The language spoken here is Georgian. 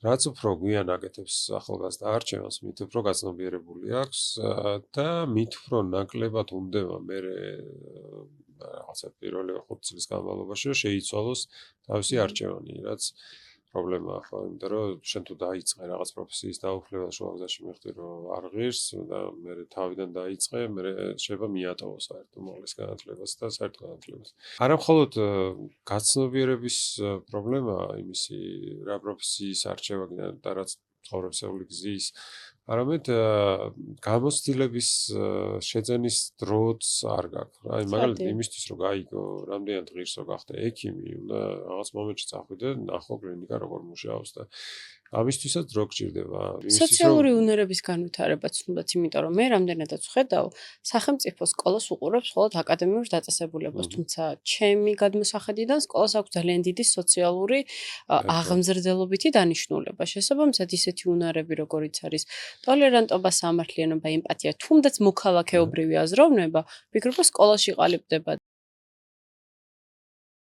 რაც უფრო გვიან აკეთებს ახალგაზრდა არჩევანს, მით უფრო გაცნობიერებული აქვს და მით უფრო ნაკლებად უნდება მერე რაღაცა პირველი 5 წლის განმავლობაში რომ შეიცვალოს თავისი არჩევანი, რაც პრობლემაა ხო, იმიტომ რომ შენ თუ დაიწყე რაღაც პროფესიის დაუფლება შუაგზაში მიხდი რომ არ ღირს და მერე თავიდან დაიწყე, მერე შეიძლება მიატოვო საერთო მოლის განათლებას და საერთო განათლებას. არა მხოლოდ გაცნობიერების პრობლემაა იმისი რა პროფესიის არჩევა და რაც ცხოვრებისეული გზის, არამედ გამოცდილების შეძენის დროც არ გაქვს. აი მაგალითად იმისთვის რომ გაიგო რამდენად ღირს რო გახდე ექიმი, უნდა რაღაც მომენტში წახვიდე, ნახო კლინიკა როგორ მუშაობს და ამისთვისაც დრო გჭირდება. სოციალური უნარების განვითარება ცნობაც, იმიტომ რომ მე რამდენადაც ვხედავ, სახელმწიფო სკოლას უყურებს მხოლოდ აკადემიურ დაწესებულებას, თუმცა ჩემი გადმოსახედიდან სკოლას აქვს ძალიან დიდი სოციალური აღმზრდელობითი დანიშნულება. შესაბამისად, ისეთი უნარები, როგორიც არის ტოლერანტობა, სამართლიანობა, ემპათია, თუნდაც მოქალაქეობრივი აზროვნება, ვფიქრობ, რომ სკოლაში ყალიბდება.